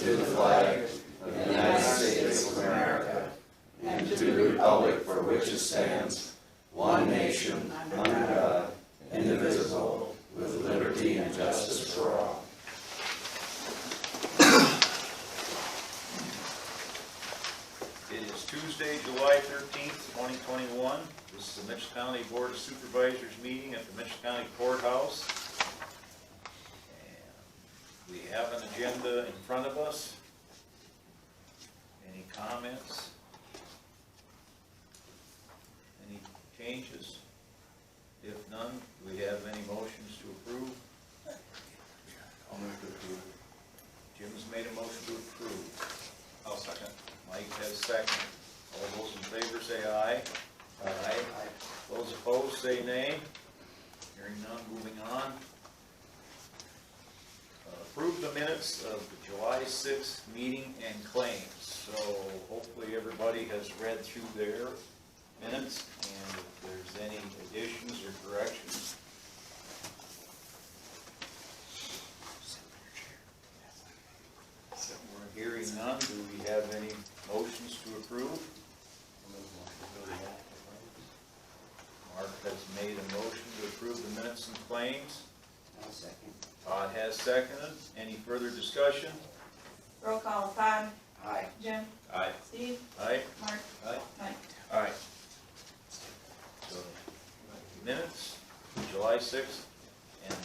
to the flag of the United States of America, and to the republic for which it stands, one nation, under God, indivisible, with liberty and justice for all. It is Tuesday, July 13th, 2021. This is the Mitchell County Board of Supervisors meeting at the Mitchell County Courthouse. And we have an agenda in front of us. Any comments? Any changes? If none, do we have any motions to approve? I'll move to approve. Jim's made a motion to approve. I'll second. Mike has second. All those in favor say aye. Aye. Those opposed say nay. Hearing none, moving on. Approve the minutes of the July 6th meeting and claims. So hopefully everybody has read through their minutes, and if there's any additions or corrections. We're hearing none. Do we have any motions to approve? Mark has made a motion to approve the minutes and claims. I'll second. Todd has seconded. Any further discussion? Roll call, Todd. Aye. Jim. Aye. Steve. Aye. Mark. Aye. Mike. Aye. So, minutes, July 6th, and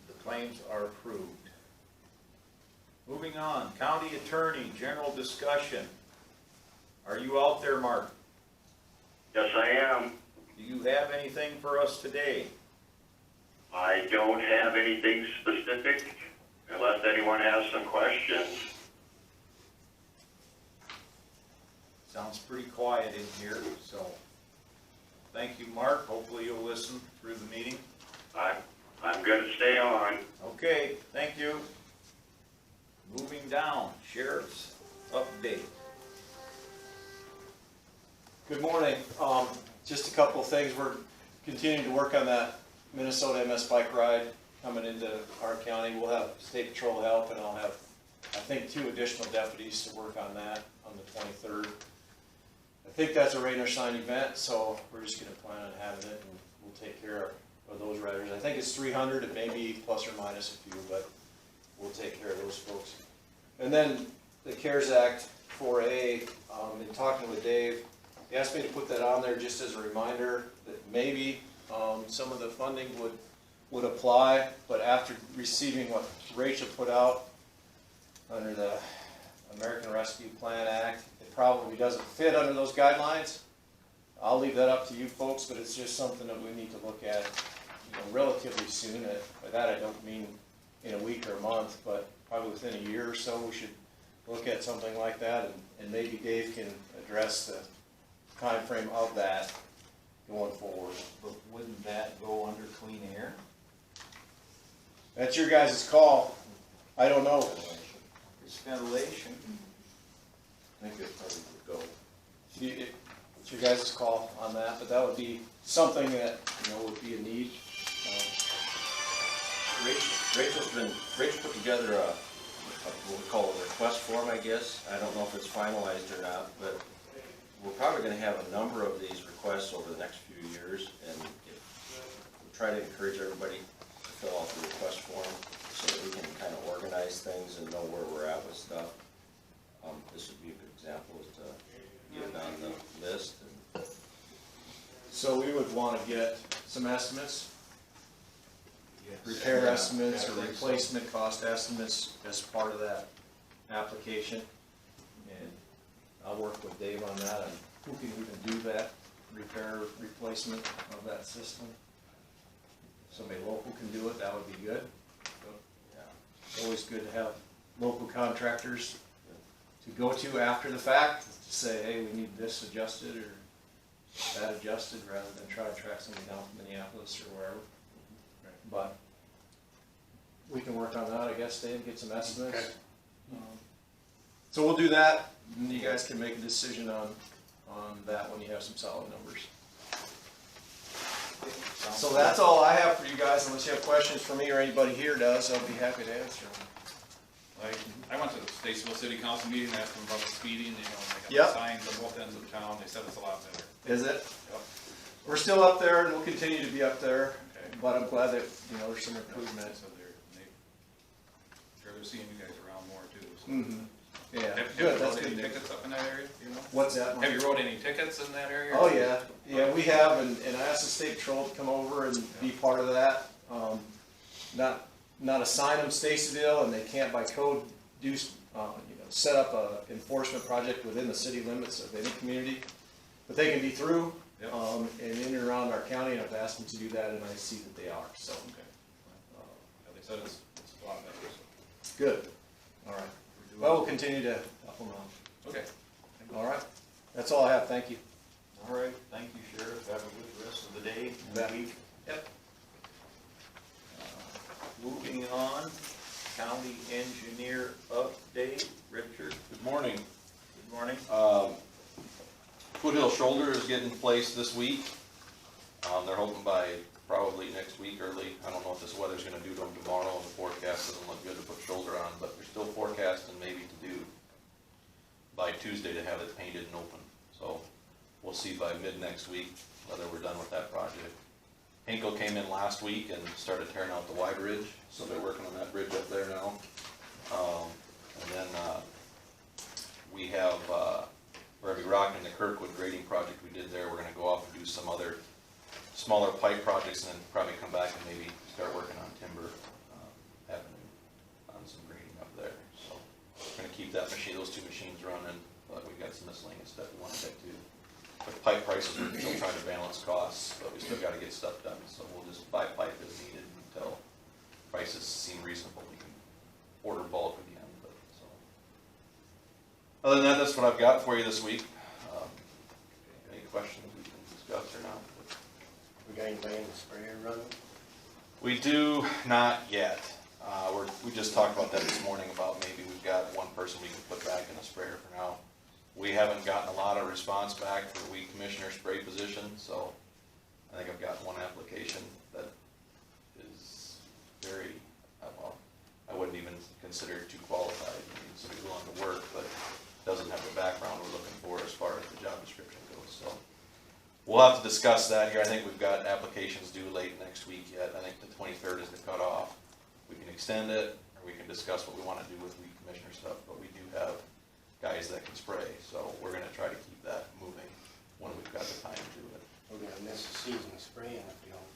the claims are approved. Moving on, County Attorney, general discussion. Are you out there, Mark? Yes, I am. Do you have anything for us today? I don't have anything specific unless anyone has some questions. Sounds pretty quiet in here, so thank you, Mark. Hopefully you'll listen through the meeting. I'm going to stay on. Okay, thank you. Moving down, Sheriff's update. Good morning. Just a couple of things. We're continuing to work on that Minnesota MS bike ride coming into our county. We'll have State Patrol help, and I'll have, I think, 2 additional deputies to work on that on the 23rd. I think that's a rain or shine event, so we're just going to plan on having it, and we'll take care of those riders. I think it's 300. It may be plus or minus a few, but we'll take care of those folks. And then the CARES Act 4A, in talking with Dave, he asked me to put that on there just as a reminder that maybe some of the funding would apply, but after receiving what Rachel put out under the American Rescue Plan Act, it probably doesn't fit under those guidelines. I'll leave that up to you folks, but it's just something that we need to look at, relatively soon. By that I don't mean in a week or a month, but probably within a year or so we should look at something like that, and maybe Dave can address the time frame of that going forward. But wouldn't that go under clean air? That's your guys' call. I don't know. It's ventilation. I think it probably would go. It's your guys' call on that, but that would be something that, would be a need. Rachel put together a what we call a request form, I guess. I don't know if it's finalized or not, but we're probably going to have a number of these requests over the next few years, and we'll try to encourage everybody to fill out the request form so that we can kind of organize things and know where we're at with stuff. This would be a good example to get it on the list. So we would want to get some estimates, Yes. repair estimates or replacement cost estimates as part of that application. And I'll work with Dave on that, and who can even do that repair, replacement of that system. Somebody local can do it, that would be good. Yeah. Always good to have local contractors to go to after the fact, to say, hey, we need this adjusted or that adjusted, rather than try to track somebody down from Minneapolis or wherever. But we can work on that, I guess, Dave, get some estimates. Okay. So we'll do that, and you guys can make a decision on that when you have some solid numbers. So that's all I have for you guys, unless you have questions for me or anybody here does, I'll be happy to answer them. Like, I went to the Statesville City Council meeting, asked them about the speeding, you know, and they Yep. got the signs on both ends of town, they said it's a lot better. Is it? Yep. We're still up there and we'll continue to be up there, Okay. but I'm glad that, you know, there's some They improvement. said they're seeing you guys around more too, so. Mm-hmm. Yeah, Have you good, that's wrote any good. tickets up in that area, do you know? What's that? Have you wrote any tickets in that area? Oh, yeah, yeah, we have, and I asked the state patrol to come over and be part of that. Not assign them Statesville, and they can't by code do, set up a enforcement project within the city limits of any community. But they can be through, Yep. and in and around our county, and I've asked them to do that, and I see that they are, so, Okay. Yeah, they said it's a lot better, so. good, all right. Well, we'll continue to help them out. Okay. All right, that's all I have, thank you. All right, thank you, Sheriff. Have a good rest of the day bet. and week. Yep. Moving on, county engineer update. Richard, Good morning. good morning. Foothill Shoulder is getting placed this week. They're hoping by probably next week early. I don't know what this weather's gonna do to them tomorrow, and the forecast doesn't look good to put shoulder on, but they're still forecasting maybe to do by Tuesday to have it painted and open. So we'll see by mid next week whether we're done with that project. Hinkle came in last week and started tearing out the Y bridge, so they're working on that bridge up there now. And then, we have, we're gonna be rocking the Kirkwood grading project we did there. We're gonna go off and do some other smaller pipe projects and then probably come back and maybe start working on Timber Avenue on some grading up there. So we're gonna keep that machine, those two machines running, but we've got some miscellaneous stuff we wanna get to. With pipe prices, we're still trying to balance costs, but we still gotta get stuff done, so we'll just buy pipe as needed until prices seem reasonable. We can order bulk again, but so. Other than that, that's what I've got for you this week. Any questions we can discuss or not? We got anybody in the sprayer running? We do not yet. We just talked about that this morning about maybe we've got one person we can put back in a sprayer for now. We haven't gotten a lot of response back for the weed commissioner spray position, so I think I've got one application that is very, well, I wouldn't even consider it too qualified. I mean, somebody willing to work, but doesn't have the background we're looking for as far as the job description goes, so. We'll have to discuss that here. I think we've got applications due late next week yet. I think the 23rd is the cutoff. We can extend it, or we can discuss what we want to do with weed commissioner stuff, but we do have guys that can spray, so we're gonna try to keep that moving when we've got the time to do it. We're gonna miss the season of spraying if we don't.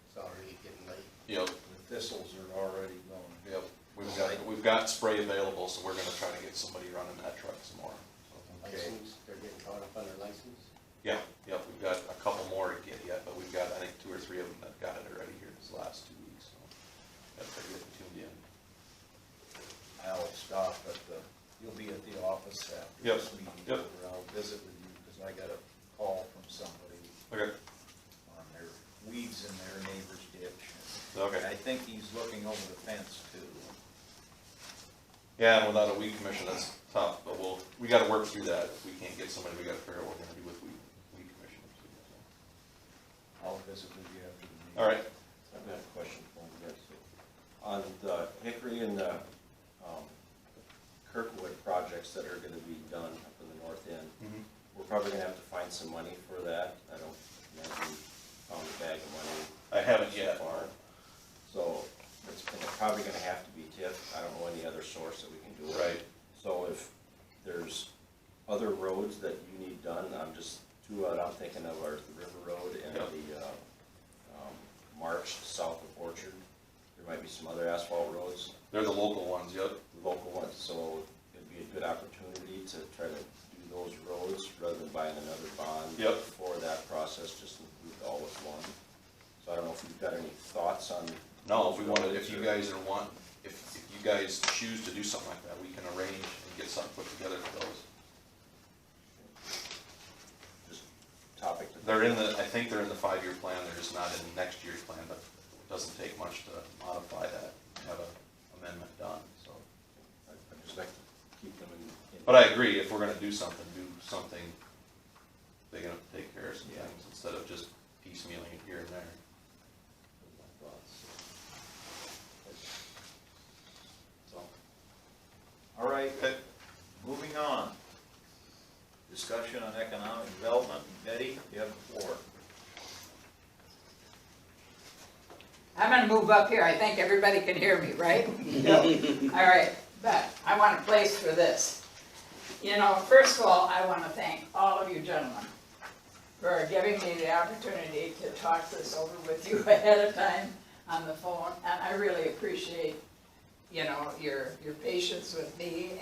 It's already getting late. Yep, The thistles are already going. yep. We've got spray available, so we're gonna try to get somebody running that truck some more. So, License, they're getting caught up on their license. yeah, yep, we've got a couple more to get yet, but we've got, I think, 2 or 3 of them that got it already here this last 2 weeks, so. They're getting tuned in. I'll stop at the, you'll be at the office after Yep, this meeting. yep. Or I'll visit with you, because I got a call from somebody Okay. on their weeds in their neighbor's ditch. Okay. I think he's looking over the fence too. Yeah, and without a weed commission, that's tough, but we gotta work through that. If we can't get somebody, we gotta figure out what we're gonna do with weed commissioners. I'll visit with you after the meeting. All right. I've got a question for you guys. On the Hickory and the Kirkwood projects that are gonna be done up in the north end, we're probably gonna have to find some money for that. I don't imagine we found a bag of money I haven't so yet. far. So it's probably gonna have to be TIF. I don't know any other source that we can do it. Right. So if there's other roads that you need done, I'm just, two out I'm thinking of are the River Road and Yep. the March south of Orchard. There might be some other asphalt roads, They're the local ones, yep. the local ones, so it'd be a good opportunity to try to do those roads rather than buying another bond Yep. for that process, just include all with one. So I don't know if you've got any thoughts on. No, if we those wanted, roads if you or- guys if you guys choose to do something like that, we can arrange and get something put together for those. Just topic to. They're in I think they're in the 5-year plan, they're just not in next year's plan, but it doesn't take much to modify that, have an amendment done, so. I'd just like to keep them in. But I agree, if we're gonna do something big enough to take care of some things, instead of just piecemealing it here and there. My thoughts. So I'm gonna move up here, I think everybody can hear me, right? All right, but I want a place for this. You know, first of all, I wanna thank all of you gentlemen for giving me the opportunity to talk this over with you ahead of time on the phone, and I really appreciate, you know, your patience with me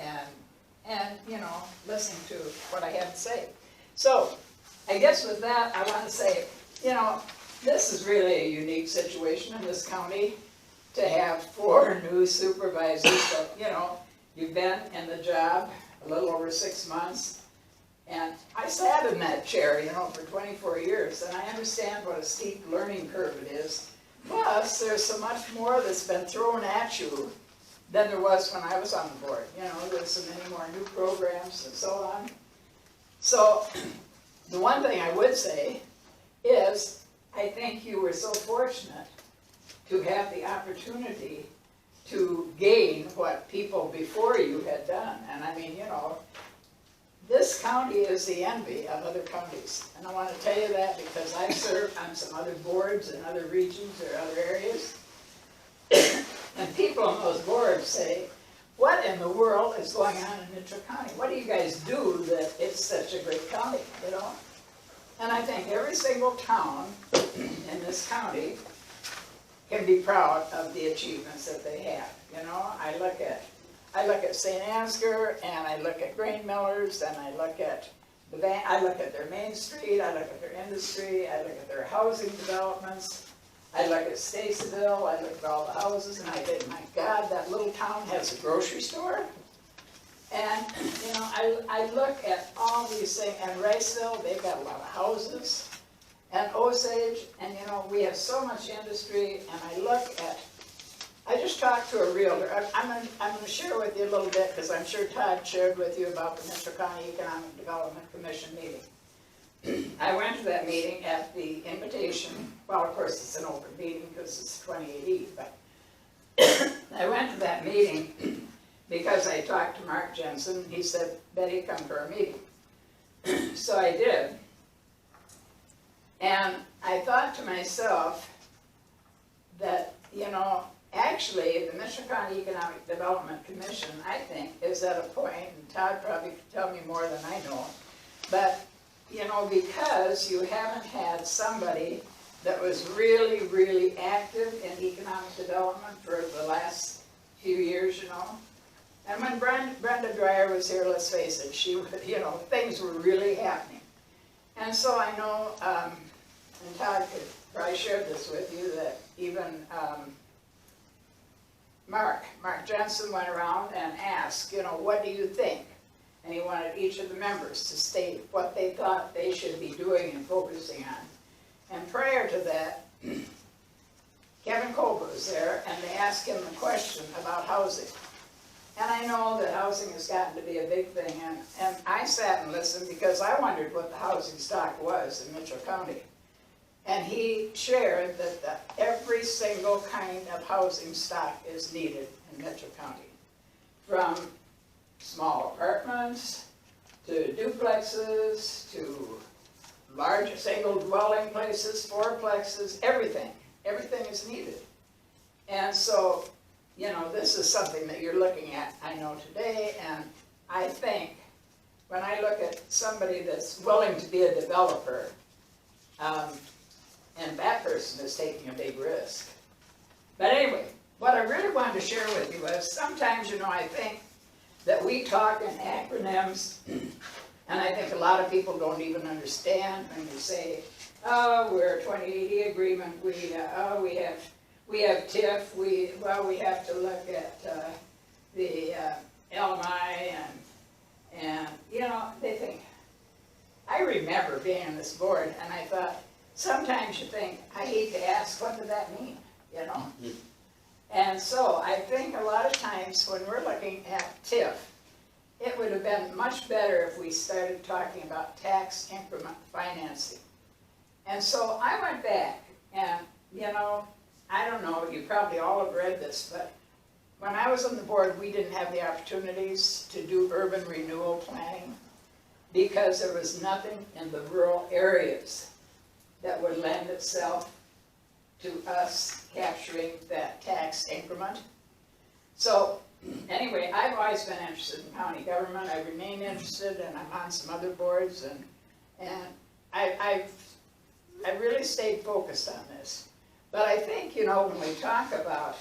and, you know, listening to what I have to say. So, I guess with that, I wanna say, you know, this is really a unique situation in this county to have 4 new supervisors, but, you know, you've been in the job a little over 6 months, and I sat in that chair, you know, for 24 years, and I understand what a steep learning curve it is. Plus, there's so much more that's been thrown at you than there was when I was on the board. You know, there's so many more new programs and so on. So, the one thing I would say is, I think you were so fortunate to have the opportunity to gain what people before you had done. And I mean, you know, this county is the envy of other counties. And I want to tell you that because I've served on some other boards in other regions or other areas. And people on those boards say, what in the world is going on in Mitchell County? What do you guys do that it's such a great county, you know? And I think every single town in this county can be proud of the achievements that they have. You know, I look at St. Ansgar, and I look at grain millers, and I look at their Main Street, I look at their industry, I look at their housing developments, I look at Stacyville, I look at all the houses, and I think, my God, that little town has a grocery store. And, you know, I look at all these things, and Riceville, they've got a lot of houses, and Osage, and you know, we have so much industry, and I just talked to a realtor. I'm gonna share with you a little bit, because I'm sure Todd shared with you about the Mitchell County Economic Development Commission meeting. I went to that meeting at the invitation, well, of course, it's an open meeting, because it's 2080, but I went to that meeting because I talked to Mark Jensen. He said, Betty, come to our meeting. So I did. And I thought to myself that, you know, actually, the Mitchell County Economic Development Commission, I think, is at a point, and Todd probably could tell me more than I know, but, you know, because you haven't had somebody that was really, really active in economic development for the last few years, you know. And when Brenda Dreyer was here, let's face it, she, you know, things were really happening. And so I know, and Todd could probably share this with you, that even Mark Jensen went around and asked, you know, what do you think? And he wanted each of the members to state what they thought they should be doing and focusing on. And prior to that, Kevin Colbert was there, and they asked him the question about housing. And I know that housing has gotten to be a big thing, and I sat and listened because I wondered what the housing stock was in Mitchell County. And he shared that every single kind of housing stock is needed in Mitchell County. From small apartments, to duplexes, to large single dwelling places, fourplexes, everything. Everything is needed. And so, you know, this is something that you're looking at, I know, today, and I think when I look at somebody that's willing to be a developer, and that person is taking a big risk. But anyway, what I really wanted to share with you is sometimes, you know, I think that we talk in acronyms, and I think a lot of people don't even understand when you say, oh, we're a 2080 agreement, we have TIF, we have to look at the LMI, and you know, they think, I remember being on this board, and I thought, sometimes you think, I hate to ask, what did that mean, you know? And so I think a lot of times when we're looking at TIF, it would have been much better if we started talking about tax increment financing. And so I went back, and you know, I don't know, you probably all have read this, but when I was on the board, we didn't have the opportunities to do urban renewal planning because there was nothing in the rural areas that would lend itself to us capturing that tax increment. So, anyway, I've always been interested in county government, I remain interested, and I'm on some other boards, and I really stayed focused on this. But I think, you know, when we talk about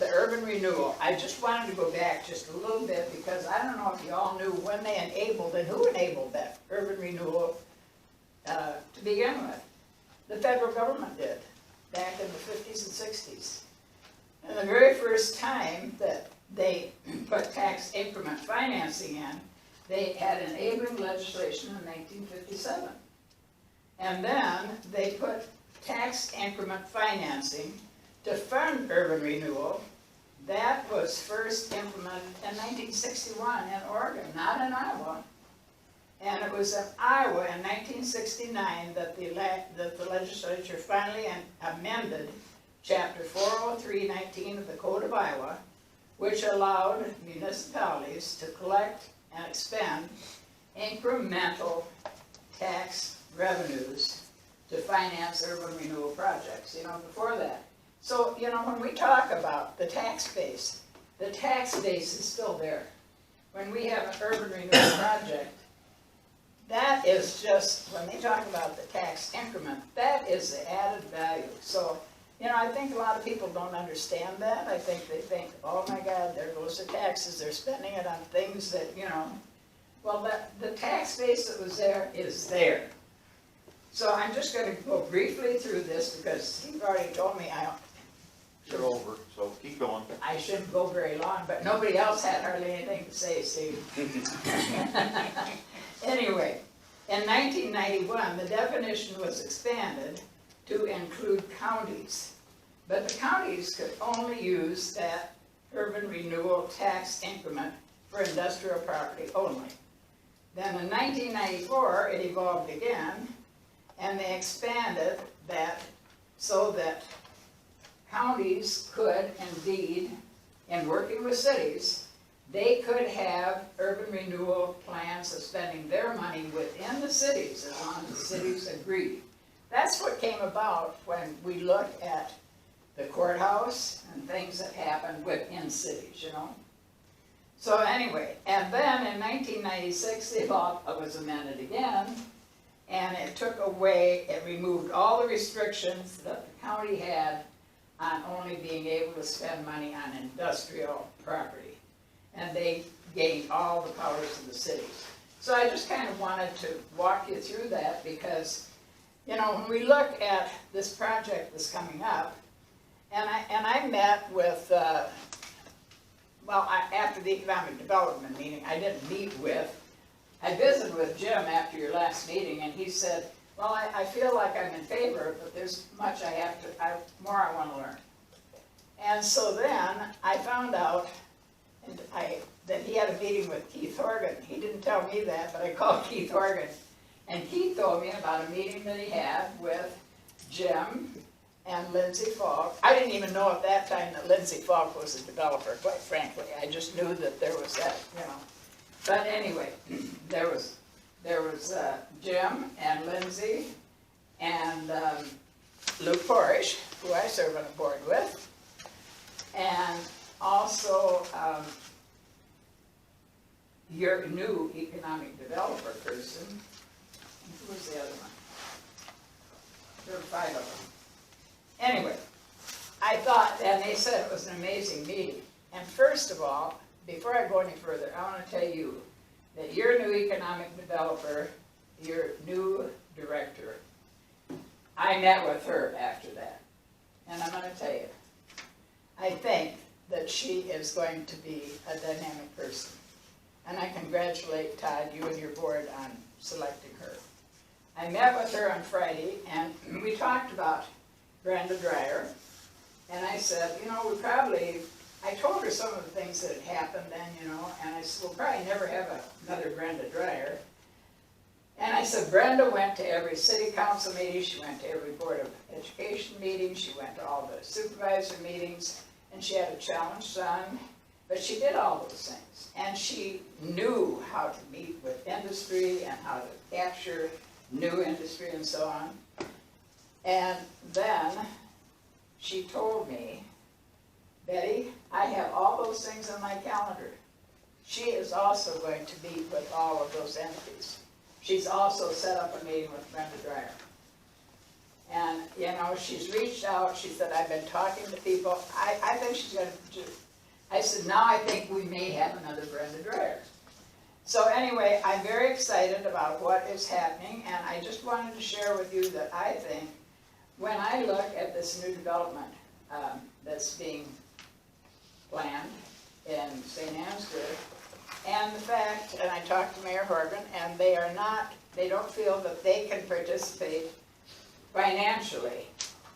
the urban renewal, I just wanted to go back just a little bit, because I don't know if you all knew when they enabled and who enabled that urban renewal to begin with. The federal government did, back in the 50s and 60s. And the very first time that they put tax increment financing in, they had enabling legislation in 1957. And then they put tax increment financing to fund urban renewal. That was first implemented in 1961 in Oregon, not in Iowa. And it was in Iowa in 1969 that the legislature finally amended Chapter 403.19 of the Code of Iowa, which allowed municipalities to collect and expend incremental tax revenues to finance urban renewal projects, you know, before that. So, you know, when we talk about the tax base is still there. When we have an urban renewal project, that is just, when they talk about the tax increment, that is the added value. So, you know, I think a lot of people don't understand that. I think they think, oh my God, there goes the taxes, they're spending it on things that, you know, well, the tax base that was there is there. So I'm just gonna go briefly through this, because Steve already told me You're over, so keep going. I shouldn't go very long, but nobody else had hardly anything to say, Steve. Anyway, in 1991, the definition was expanded to include counties. But the counties could only use that urban renewal tax increment for industrial property only. Then in 1994, it evolved again, and they expanded that so that counties could indeed, in working with cities, they could have urban renewal plans of spending their money within the cities as long as the cities agreed. That's what came about when we look at the courthouse and things that happen within cities, you know. So anyway, and then in 1996, the law was amended again, and it took away, it removed all the restrictions that the county had on only being able to spend money on industrial property. And they gained all the powers of the cities. So I just kind of wanted to walk you through that, because, you know, when we look at this project that's coming up, and I met with, after the economic development meeting, I visited with Jim after your last meeting, and he said, well, I feel like I'm in favor, but there's much more I want to learn. And so then I found out that he had a meeting with Keith Horgan. He didn't tell me that, but I called Keith Horgan. And Keith told me about a meeting that he had with Jim and Lindsay Falk. I didn't even know at that time that Lindsay Falk was a developer, quite frankly. I just knew that there was that, you know. But anyway, there was Jim and Lindsay and Luke Porish, who I serve on a board with, and also your new economic developer person. Who was the other one? There were 5 of them. Anyway, I thought, and they said it was an amazing meeting. And first of all, before I go any further, I want to tell you that your new economic developer, your new director, I met with her after that. And I'm going to tell you, I think that she is going to be a dynamic person. And I congratulate Todd, you and your board, on selecting her. I met with her on Friday, and we talked about Brenda Dreyer. And I said, you know, I told her some of the things that had happened then, you know, and I said, we'll probably never have another Brenda Dreyer. And I said, Brenda went to every city council meeting, she went to every board of education meeting, she went to all the supervisor meetings, and she had a challenged son, but she did all those things. And she knew how to meet with industry and how to capture new industry and so on. And then she told me, Betty, I have all those things on my calendar. She is also going to meet with all of those entities. She's also set up a meeting with Brenda Dreyer. And, you know, she's reached out, she said, I've been talking to people, I think she's gonna do, I said, now I think we may have another Brenda Dreyer. So anyway, I'm very excited about what is happening, and I just wanted to share with you that I think, when I look at this new development that's being planned in St. Ansgar, and the fact, and I talked to Mayor Horgan, and they don't feel that they can participate financially,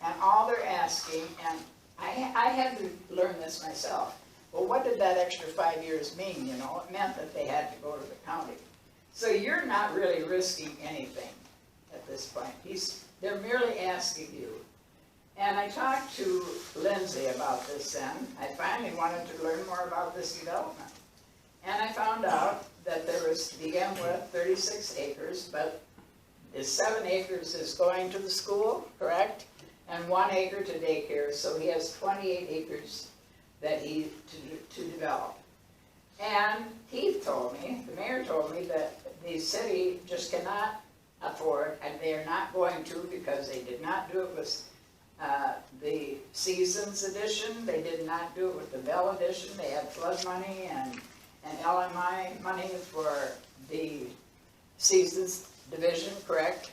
and all they're asking, and I had to learn this myself. Well, what did that extra 5 years mean, you know? It meant that they had to go to the county. So you're not really risking anything at this point. They're merely asking you. And I talked to Lindsay about this then. I finally wanted to learn more about this development. And I found out that there was, to begin with, 36 acres, but 7 acres is going to the school, correct? And 1 acre to daycare, so he has 28 acres that to develop. And Keith told me, the mayor told me, that the city just cannot afford, and they are not going to, because they did not do it with the Seasons edition, they did not do it with the Bell edition, they had flood money and LMI money for the Seasons division, correct?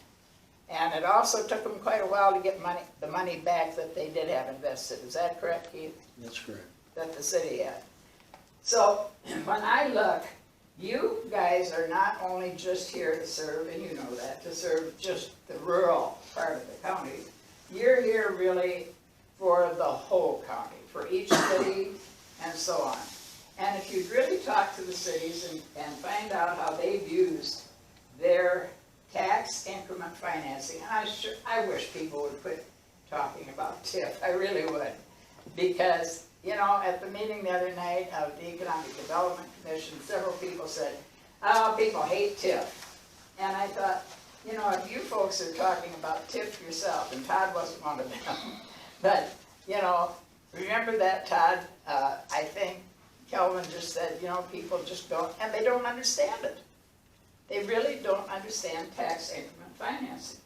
And it also took them quite a while to get the money back that they did have invested. Is that correct, Keith? That's correct. That the city had. So when I look, you guys are not only just here to serve, and you know that, to serve just the rural part of the county. You're here really for the whole county, for each city and so on. And if you'd really talk to the cities and find out how they've used their tax increment financing, and I wish people would quit talking about TIF, I really would. Because, you know, at the meeting the other night of the Economic Development Commission, several people said, oh, people hate TIF. And I thought, you know, if you folks are talking about TIF yourself, and Todd wasn't one of them, but, you know, remember that, Todd? I think Kelvin just said, you know, people just don't, and they don't understand it. They really don't understand tax increment financing.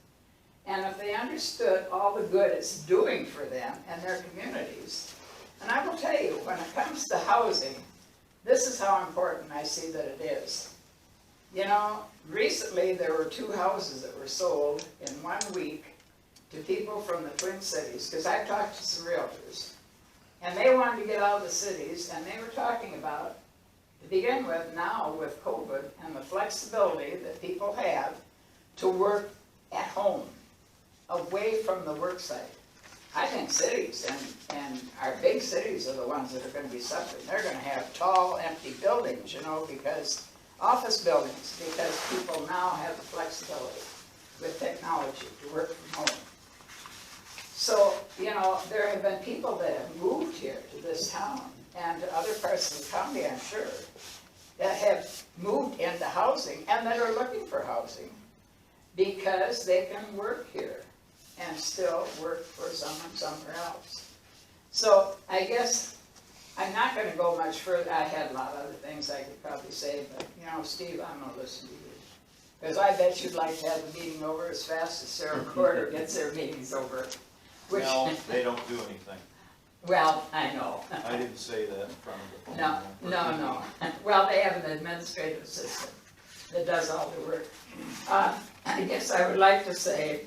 And if they understood all the good it's doing for them and their communities, and I will tell you, when it comes to housing, this is how important I see that it is. You know, recently there were 2 houses that were sold in 1 week to people from the Twin Cities, because I've talked to some realtors, and they wanted to get out of the cities, and they were talking about, to begin with, now with COVID and the flexibility that people have to work at home, away from the work site. I think cities and our big cities are the ones that are going to be suffering. They're going to have tall, empty buildings, you know, because office buildings, because people now have the flexibility with technology to work from home. So, you know, there have been people that have moved here to this town and to other parts of the county, I'm sure, that have moved into housing and that are looking for housing because they can work here and still work for someone somewhere else. So I guess I'm not going to go much further. I had a lot of other things I could probably say, but, you know, Steve, I'm going to listen to you. Because I bet you'd like to have the meeting over as fast as Sarah Porter gets their meetings over. Which, No, they don't do anything. well, I know. I didn't say that in front of the phone. No. Well, they have an administrative assistant that does all the work. I guess I would like to say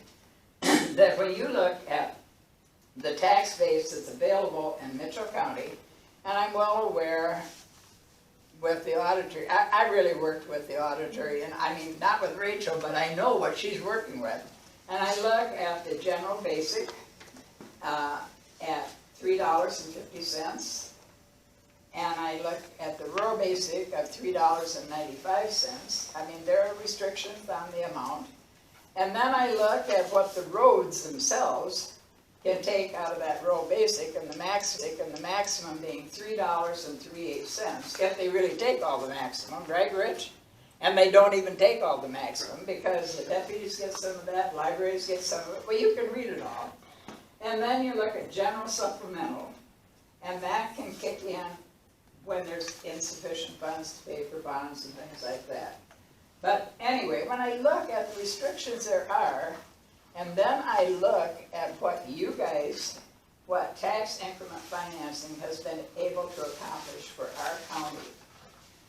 that when you look at the tax base that's available in Mitchell County, and I'm well aware with the auditor, I really worked with the auditor, and I mean, not with Rachel, but I know what she's working with. And I look at the general basic at $3.50, and I look at the rural basic of $3.95. I mean, there are restrictions on the amount. And then I look at what the roads themselves can take out of that rural basic, and the maximum being $3.38, if they really take all the maximum, right, Rich? And they don't even take all the maximum, because the deputies get some of that, libraries get some of it. Well, you can read it all. And then you look at general supplemental, and that can kick in when there's insufficient funds to pay for bonds and things like that. But anyway, when I look at the restrictions there are, and then I look at what you guys, what tax increment financing has been able to accomplish for our county.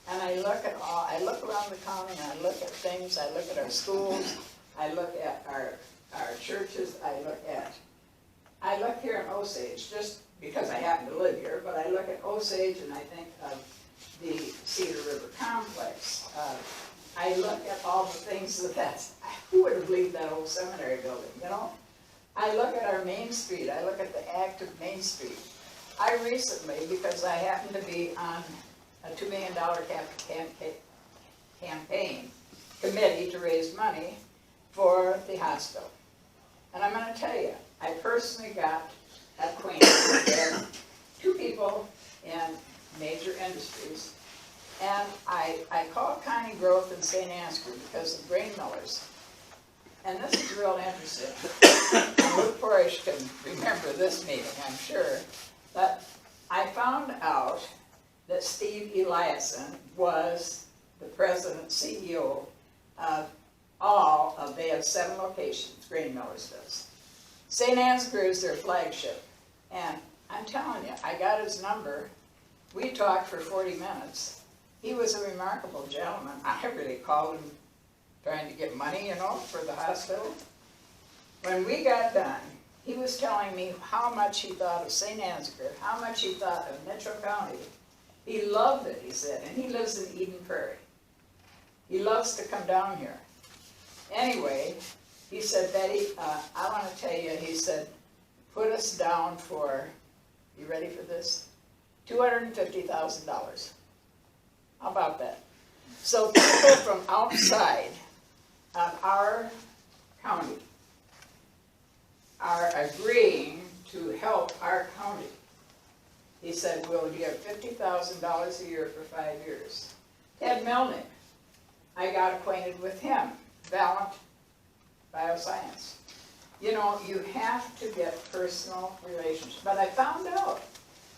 And I look around the county and I look at things, I look at our schools, I look at our churches, I look here in Osage, just because I happen to live here, but I look at Osage and I think of the Cedar River Complex. I look at all the things who would have believed that old seminary building, you know? I look at our Main Street, I look at the active Main Street. I recently, because I happen to be on a $2 million campaign committee to raise money for the hospital. And I'm gonna tell you, I personally got acquainted with two people in major industries. And I called Connie Growth and St. Ansgar because of grain millers. And this is real interesting. Luke Porish can remember this meeting, I'm sure. But I found out that Steve Eliason was the president, CEO of they have 7 locations, grain millers does. St. Ansgar is their flagship. And I'm telling you, I got his number. We talked for 40 minutes. He was a remarkable gentleman. I really called him trying to get money, you know, for the hospital. When we got done, he was telling me how much he thought of St. Ansgar, how much he thought of Mitchell County. He loved it, he said, and he lives in Eden Prairie. He loves to come down here. Anyway, he said, Betty, I want to tell you, he said, put us down for, you ready for this? $250,000. How about that? So people from outside of our county are agreeing to help our county. He said, we'll give $50,000 a year for 5 years. Ted Melnick, I got acquainted with him, Valiant Bioscience. You know, you have to get personal relationships. But I found out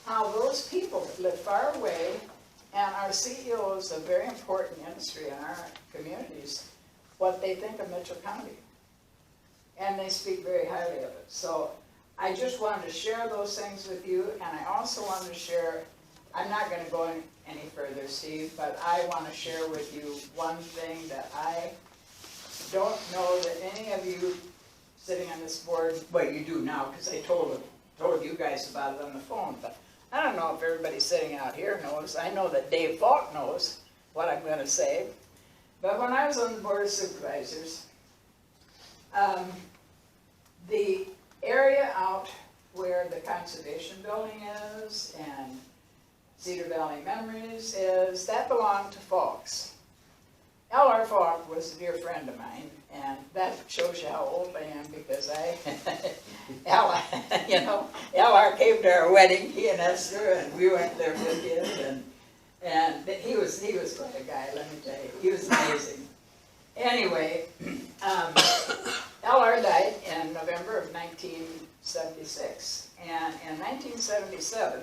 how those people that live far away and our CEOs of very important industry in our communities, what they think of Mitchell County. And they speak very highly of it. So I just wanted to share those things with you, and I also wanted to share, I'm not going to go any further, Steve, but I want to share with you one thing that I don't know that any of you sitting on this board, well, you do now, because I told you guys about it on the phone, but I don't know if everybody sitting out here knows. I know that Dave Falk knows what I'm going to say. But when I was on the Board of Supervisors, the area out where the Conservation Building is and Cedar Valley Memories is, that belonged to Falks. L.R. Falk was a dear friend of mine, and that shows you how old I am, because L.R. came to our wedding, he and Esther, and we went there with him, and he was quite a guy, let me tell you. He was amazing. Anyway, L.R. died in November of 1976, and in 1977,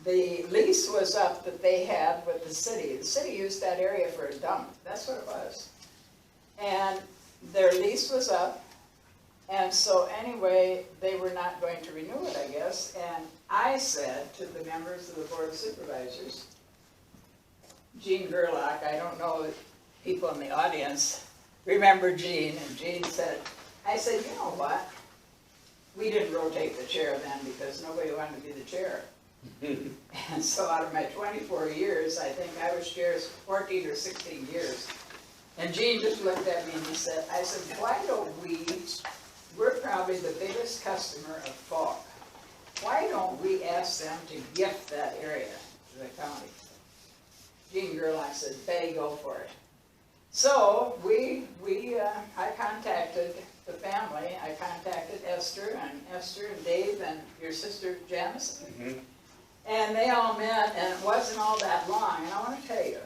the lease was up that they had with the city. The city used that area for a dump. That's what it was. And their lease was up. And so anyway, they were not going to renew it, I guess. And I said to the members of the Board of Supervisors, Gene Gerlach, I don't know if people in the audience remember Gene. And Gene said, I said, you know what? We didn't rotate the chair then because nobody wanted to be the chair. And so out of my 24 years, I think I was chair 14 or 16 years. And Gene just looked at me and he said, I said, why don't we're probably the biggest customer of Falk. Why don't we ask them to gift that area to the county? Gene Gerlach said, Betty, go for it. So I contacted the family. I contacted Esther and Dave and your sister Janice. Mm-hmm. And they all met, and it wasn't all that long. And I want to tell you,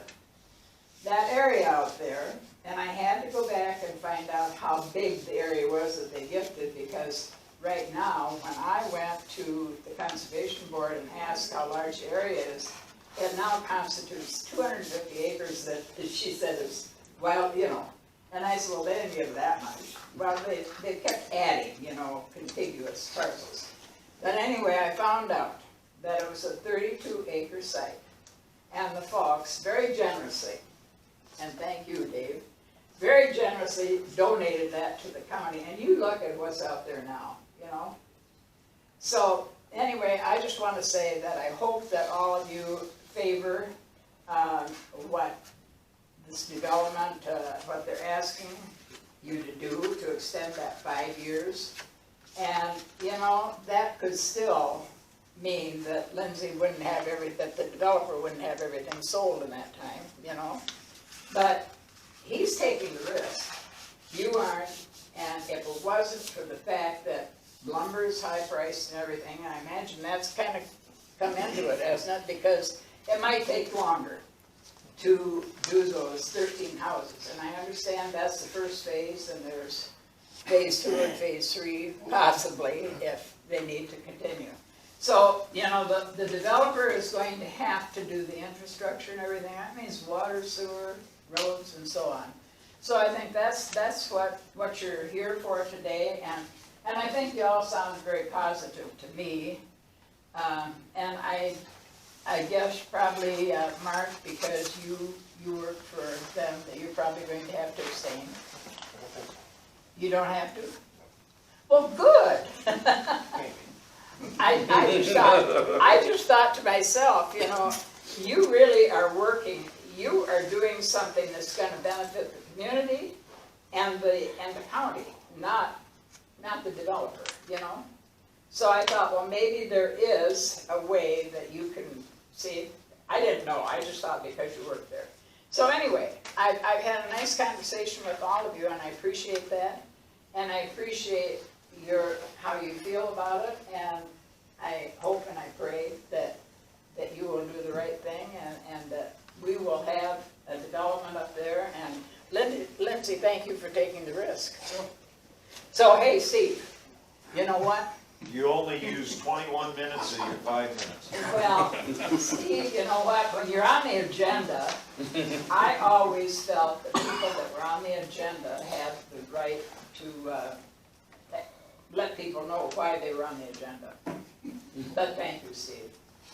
that area out there, and I had to go back and find out how big the area was that they gifted, because right now, when I went to the Conservation Board and asked how large the area is, it now constitutes 250 acres that she said is wild, you know. And I said, well, they didn't give that much. Well, they kept adding, you know, contiguous parcels. But anyway, I found out that it was a 32-acre site. And the folks very generously, and thank you, Dave, very generously donated that to the county. And you look at what's out there now, you know. So anyway, I just want to say that I hope that all of you favor what this development, what they're asking you to do to extend that 5 years. And, you know, that could still mean that Lindsay wouldn't have that the developer wouldn't have everything sold in that time, you know. But he's taking the risk. You aren't, and if it wasn't for the fact that lumber is high priced and everything, I imagine that's kind of come into it, hasn't it? Because it might take longer to do those 13 houses. And I understand that's the first phase, and there's phase 2 and phase 3, possibly, if they need to continue. So, you know, the developer is going to have to do the infrastructure and everything. That means water, sewer, roads, and so on. So I think that's what you're here for today, and I think you all sound very positive to me. And I guess probably, Mark, because you work for them, that you're probably going to have to abstain. You don't have to? Well, good. I just thought to myself, you know, you really are working, you are doing something that's going to benefit the community and the county, not the developer, you know. So I thought, well, maybe there is a way that you can see. I didn't know, I just thought because you worked there. So anyway, I've had a nice conversation with all of you, and I appreciate that. And I appreciate how you feel about it, and I hope and I pray that you will do the right thing, and that we will have a development up there. And Lindsay, thank you for taking the risk. So hey, Steve, you know what? You only use 21 minutes of your 5 minutes. Well, Steve, you know what? When you're on the agenda, I always felt that people that were on the agenda had the right to let people know why they were on the agenda. But thank you, Steve.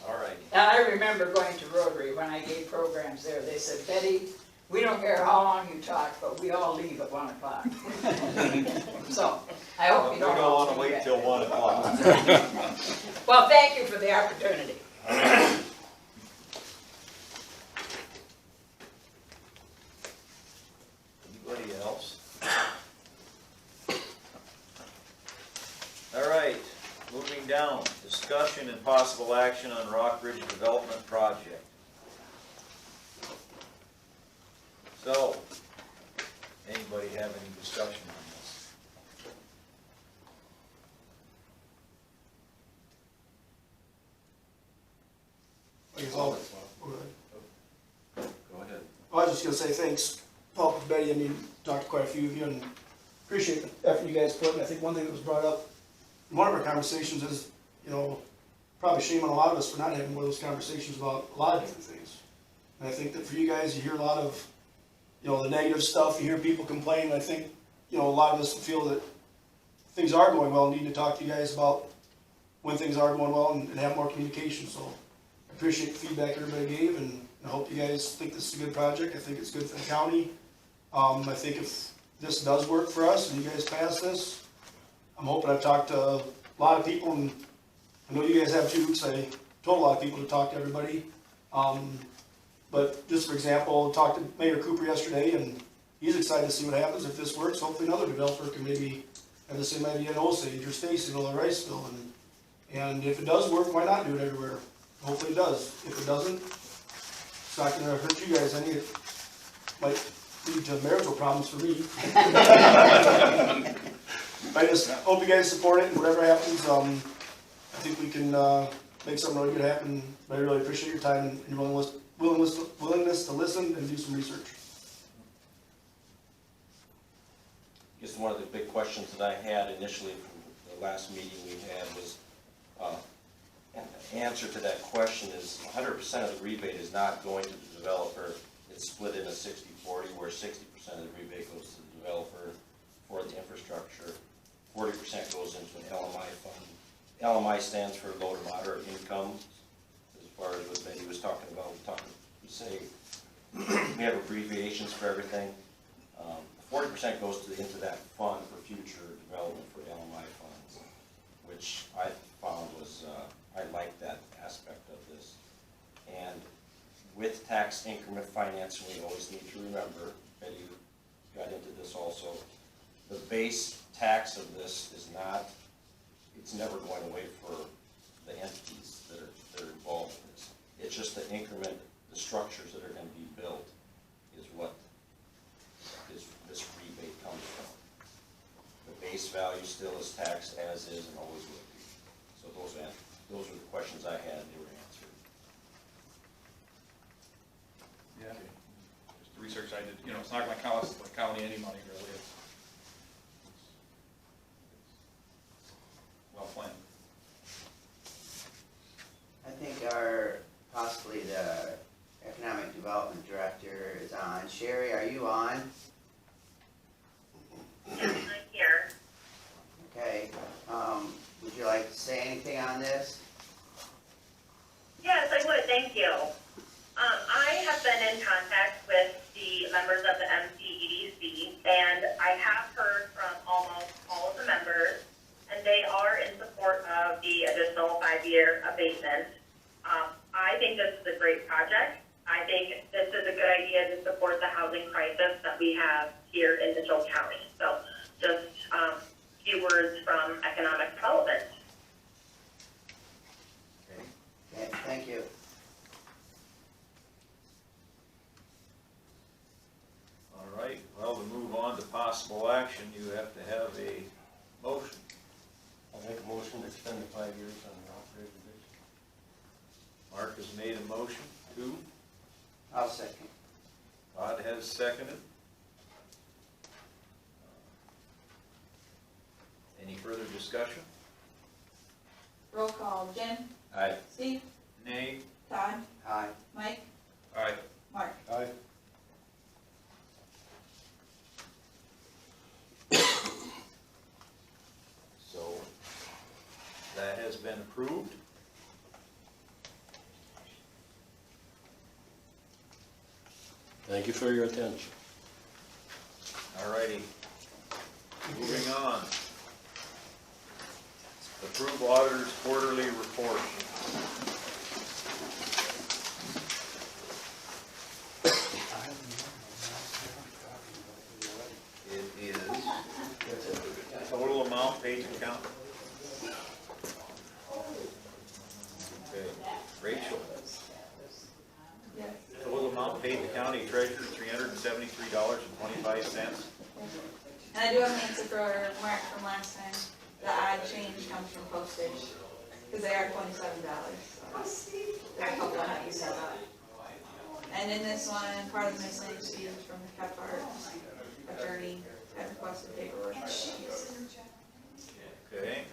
All right. And I remember going to Rotary when I gave programs there. They said, Betty, we don't care how long you talk, but we all leave at 1 o'clock. So I hope you don't. We don't want to wait till 1 o'clock. Well, thank you for the opportunity. Anybody else? All right, moving down, discussion and possible action on Rockbridge Development Project. So, anybody have any discussion on this? Go ahead. I was just gonna say thanks, Paul, Betty, I mean, talked to quite a few of you and appreciate the effort you guys put in. I think one thing that was brought up in one of our conversations is, you know, probably shame on a lot of us for not having one of those conversations about a lot of different things. And I think that for you guys, you hear a lot of, you know, the negative stuff, you hear people complain. I think, you know, a lot of us feel that things are going well and need to talk to you guys about when things are going well and have more communication. So I appreciate the feedback everybody gave, and I hope you guys think this is a good project. I think it's good for the county. I think if this does work for us and you guys pass this, I'm hoping. I've talked to a lot of people, and I know you guys have too, because I told a lot of people to talk to everybody. But just for example, I talked to Mayor Cooper yesterday, and he's excited to see what happens if this works. Hopefully another developer can maybe have the same idea in Osage or Stacyville or Riceville. And if it does work, why not do it everywhere? Hopefully it does. If it doesn't, it's not going to hurt you guys any. It might lead to marital problems for me. I just hope you guys support it, and whatever happens, I think we can make something really good happen. But I really appreciate your time and your willingness to listen and do some research. I guess one of the big questions that I had initially from the last meeting we had was, and the answer to that question is 100% of the rebate is not going to the developer. It's split into 60-40, where 60% of the rebate goes to the developer for the infrastructure. 40% goes into an LMI fund. LMI stands for low to moderate income, as far as what Betty was talking about. We say we have abbreviations for everything. 40% goes into that fund for future development for LMI funds, which I found was, I like that aspect of this. And with tax increment financing, we always need to remember, Betty got into this also, the base tax of this is not, it's never going away for the entities that are involved in this. It's just the increment, the structures that are going to be built is what this rebate comes from. The base value still is taxed as is and always will be. So those are the questions I had, they were answered. Yeah. Just the research I did, it's not gonna cost the county any money really. It's well planned. I think possibly the economic development director is on. Sherry, are you on? Yes, I'm here. Okay, would you like to say anything on this? Yes, I would, thank you. I have been in contact with the members of the MCEDC, and I have heard from almost all of the members, and they are in support of the additional 5-year abatement. I think this is a great project. I think this is a good idea to support the housing crisis that we have here in Mitchell County. So just a few words from economic development. Okay, thank you. All right, well, to move on to possible action, you have to have a motion. I'll make a motion to extend the 5 years on the Rockbridge bridge. Mark has made a motion. Two. I'll second. Todd has seconded. Any further discussion? Roll call, Jim, Aye. Steve, Nay. Todd, Aye. Mike, Aye. Mark. Aye. So that has been approved. Thank you for your attention. All righty. Moving on. Approve auditor's quarterly report. It is total amount paid to county. Okay, Rachel. Yes. Total amount paid to county treasurer, $373.25. And I do have an answer for Mark from last time. The odd change comes from postage, because they are $27. There are a couple of how you set up. And in this one, part of the miscellaneous fees from the Kepler attorney had requested paperwork. Okay.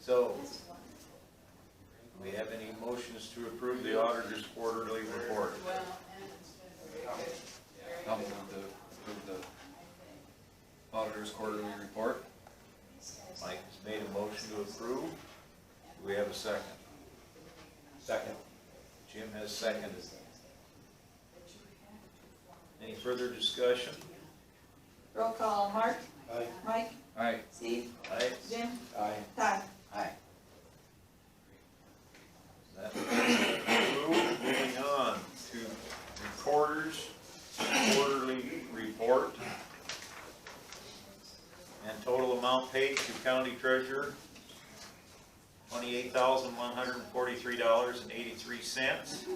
So, do we have any motions to approve the auditor's quarterly report? I'll move to approve the auditor's quarterly report. Mike has made a motion to approve. Do we have a second? Second. Jim has seconded. Any further discussion? Roll call, Mark, Aye. Mike, Aye. Steve, Aye. Jim, Aye. Todd. Aye. That is approved. Moving on to recorder's quarterly report. And total amount paid to county treasurer, $28,143.83.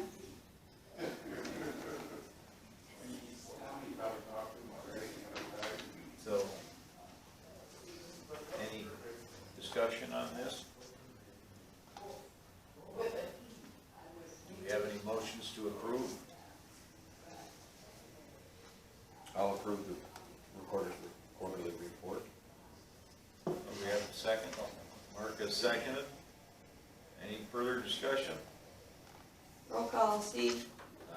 So, any discussion on this? Do we have any motions to approve? I'll approve the recorder's quarterly report. We have has seconded. Any further discussion? Roll call, Steve,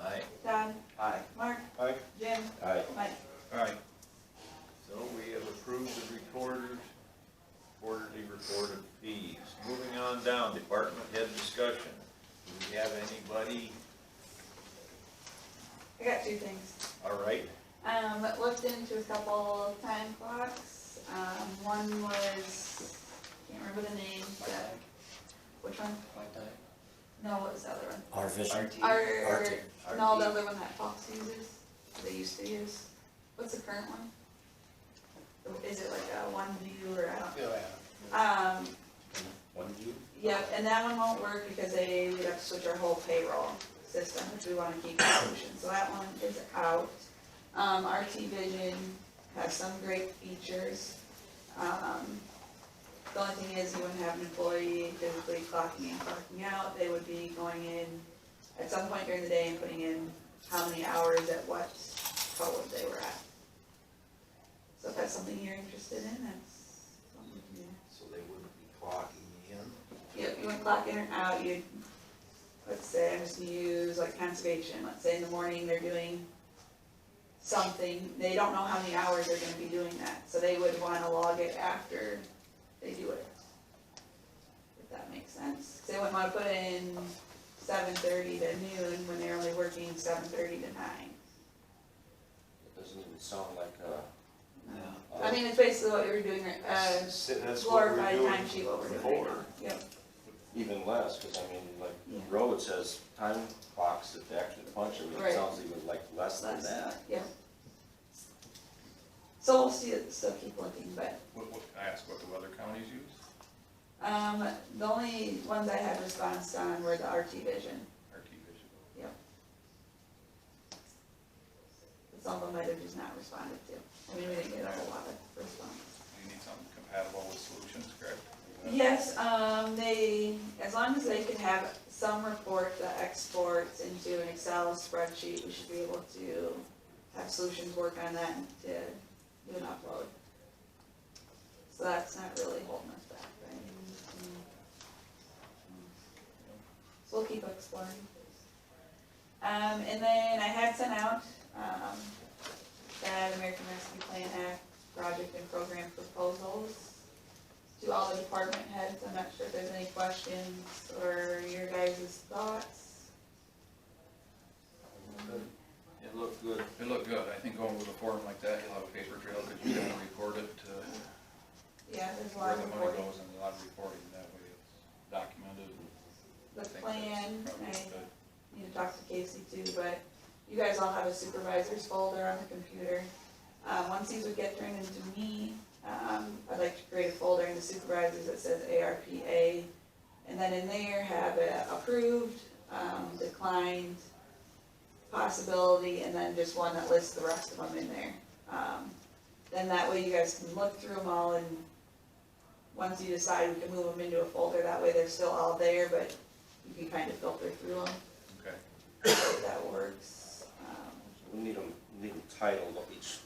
Aye. Todd, Aye. Mark, Aye. Jim, Aye. Mike. Aye. So we have approved the quarterly recorded fees. Moving on down, department head discussion. Do we have anybody? I got two things. All right, Looked into a couple time clocks. One was, can't remember the name, but, which one? No, what was the other one? Our vision. No, the other one that Fox uses, they used to use. What's the current one? Is it like a one view or I don't? Yeah. One view? Yep, and that one won't work because we'd have to switch our whole payroll system if we wanna keep the solution, so that one is out. RT Vision has some great features. The only thing is you wouldn't have an employee physically clocking in, clocking out, they would be going in at some point during the day and putting in how many hours at what code they were at. So if that's something you're interested in, that's something we can do. so they wouldn't be clocking in. Yep, you wouldn't clock in or out, you'd, let's say, I'm just gonna use like conservation, let's say in the morning they're doing something, they don't know how many hours they're gonna be doing that, so they would wanna log it after they do it. If that makes sense, 'cause they wouldn't wanna put in 7:30 to noon when they're only working 7:30 to 9. It doesn't even sound like a. No. I mean, it's basically what we were doing, That's what we're glorified doing timesheet, what we're doing before. right now. Yep, Even less, because I mean, like, Yeah. the road says time clocks that they actually punch, I mean, Right. it sounds even like less than that. Yep. So we'll still keep looking, but What, can I ask what the other counties use? the only ones I had response on were the RT Vision. RT Vision. Yep. But some of them might have just not responded to. I mean, we didn't get a whole lot of response. You need something compatible with solutions, correct? Yes, as long as they can have some report that exports into an Excel spreadsheet, we should be able to have solutions work on that and to do an upload. So that's not really holding us back, right? So we'll keep exploring. And then I had sent out, that American Rescue Plan Act project and program proposals to all the department heads. I'm not sure if there's any questions or your guys' thoughts. It looked good. It looked good. I think going with a form like that, you'll have a paper trail, because you gotta record it to Yeah, there's a where lot the of money reporting. goes, and a lot of reporting, that way it's documented. The I think plan, that's probably I good. need to talk to Casey too, but you guys all have a supervisor's folder on the computer. Once these would get turned into me, I'd like to create a folder in the supervisors that says ARPA, and then in there have approved, declined, possibility, and then just one that lists the rest of them in there. Then that way you guys can look through them all, and once you decide, we can move them into a folder, that way they're still all there, but you can kind of filter through them, Okay. if that works. We need them titled, each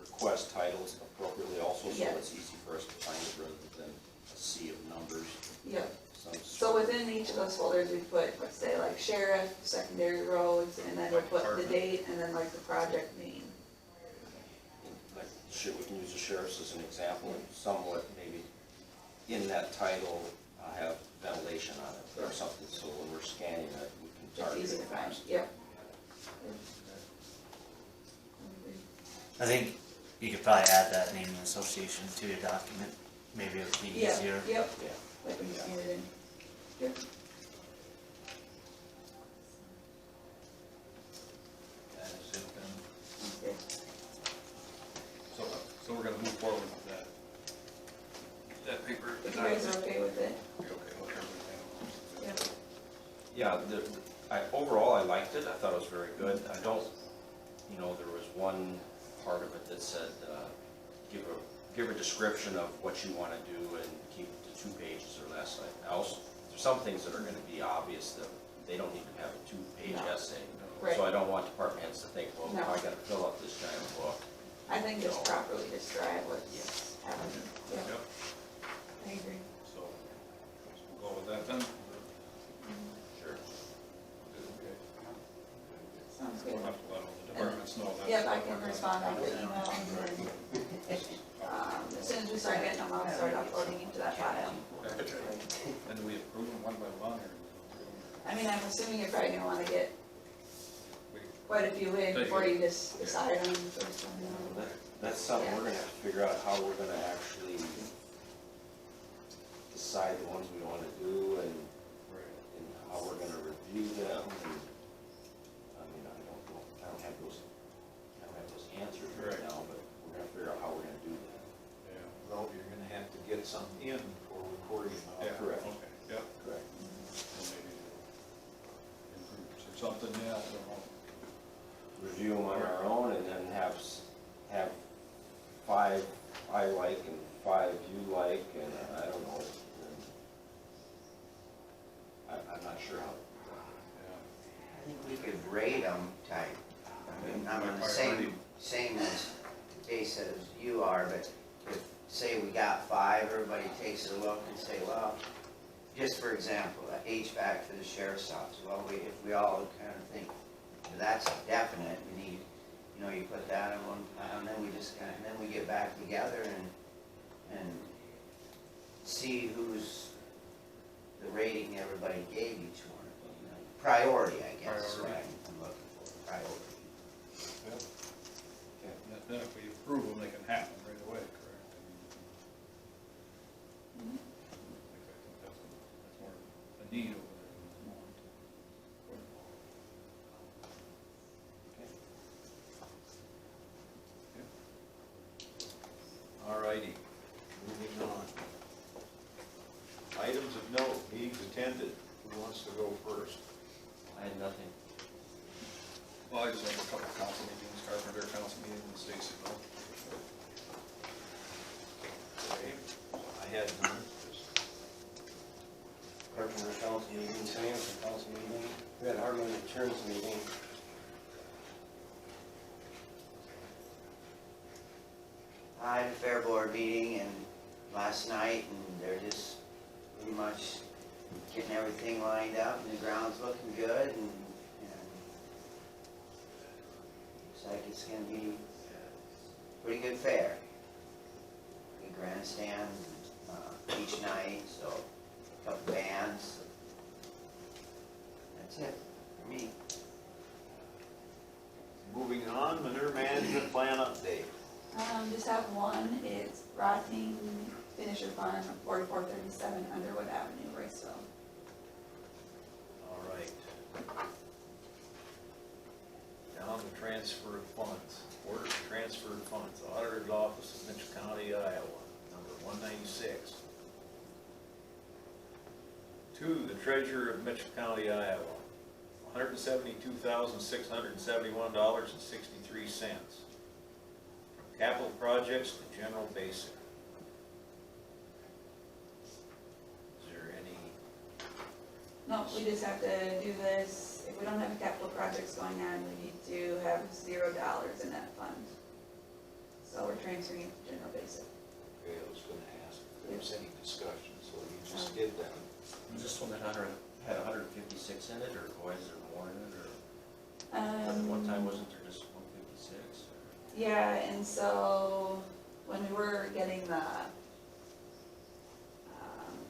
request titles appropriately also, so Yeah. it's easy for us to find it rather than a sea of numbers. Yep. Some So within each of those folders, we put, let's say, like sheriff, secondary roads, and then we'll put the date, and then like the project name. Like, we can use the sheriff's as an example, and somewhat maybe in that title, have ventilation on it or something, so when we're scanning it, we can It's target easy to it. find, yep. I think you could probably add that name and association to your document. Maybe it would be Yeah, easier. yep, Yeah. like when you scan it in. Yep. That is it then. Okay. So we're gonna move forward with that paper. If you guys are okay with it, Be okay with everything. yep. Yeah, overall, I liked it, I thought it was very good. I don't, there was one part of it that said, give a description of what you want to do and keep it to 2 pages or less. There's some things that are going to be obvious that they don't need to have a 2-page No. essay. Right. So I don't want department heads to think, well, No. I got to fill up this giant book. I think just No. properly describe what's happening, yep, Yep. I agree. We'll have to let all the departments know that. Yep, I can respond on the email, and then, as soon as we start getting them, I'll start uploading into that file. Okay. And do we approve them one by one, or? I mean, I'm assuming you're probably gonna wanna get we- quite a few in before you just decide on the first one. Well, that's something we're gonna have to figure out how we're gonna actually decide the ones we wanna do and how we're gonna review them. And, I mean, I don't have those answers right now, but we're gonna figure out how we're gonna do that. Yeah, well, you're gonna have to get some in for recording. Yeah, correct. Okay, yep. Correct. So maybe in groups or something, yeah, I don't know. Review them on our own and then have 5 I like and 5 you like, and I don't know. I'm not sure how. I think we could rate them type. I mean, I'm on the same as case as you are, but if, say we got 5, everybody takes a look and say, well, just for example, a HVAC for the sheriff's office, well, if we all kind of think, that's definite, we need, you put that in one pile, and then we just kind of, then we get back together and see who's the rating everybody gave each one. Priority, I guess, right? I'm looking for priority. Then if we approve them, they can happen right away, correct? I mean, I think that's more a need over there than a want. All righty, moving on. Items of note, meetings attended, who wants to go first? I had nothing. Well, I just have a couple council meetings, Carpenter Council meeting in Stacyville. Okay, I had none, just Carpenter Council meeting, Samuelson Council meeting, we had Harmon Insurance meeting. I had a fair board meeting and last night, and they're just pretty much getting everything lined up, and the ground's looking good, and looks like it's gonna be a pretty good fair. Big grandstand each night, so a couple bands. That's it for me. moving on, Manure Management Plan update. Just have one, it's rotting finisher fund, 4437 Underwood Avenue, Riceville. All right. Down to transfer of funds, order to transfer of funds, Auditor's Office of Mitchell County, Iowa, number 196. To the Treasurer of Mitchell County, Iowa, $172,671.63. From capital projects to general basic. Is there any? No, we just have to do this, if we don't have capital projects going on, we need to have $0 in that fund. So we're transferring it to general basic. Okay, I was gonna ask if there was any discussion, so you just did that. Was this one that had 156 in it, or was there more in it, or? At one time, wasn't there just 156? Yeah, and so when we were getting the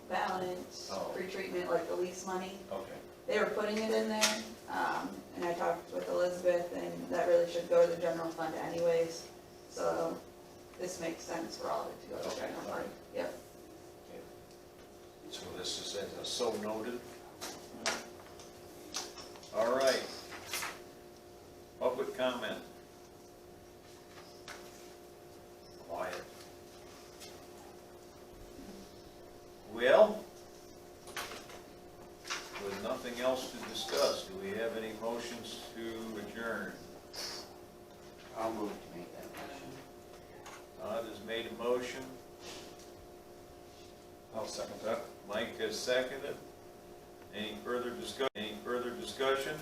balance Oh. pre-treatment, like the lease money, Okay. they were putting it in there. And I talked with Elizabeth, and that really should go to the general fund anyways. So this makes sense for all of it to go to the general fund. Yep. So this is as a so noted. All right. Public comment. Quiet. Well, with nothing else to discuss, do we have any motions to adjourn? I'll move to make that motion. Todd has made a motion, I'll second that. Mike has seconded. Any further discussion?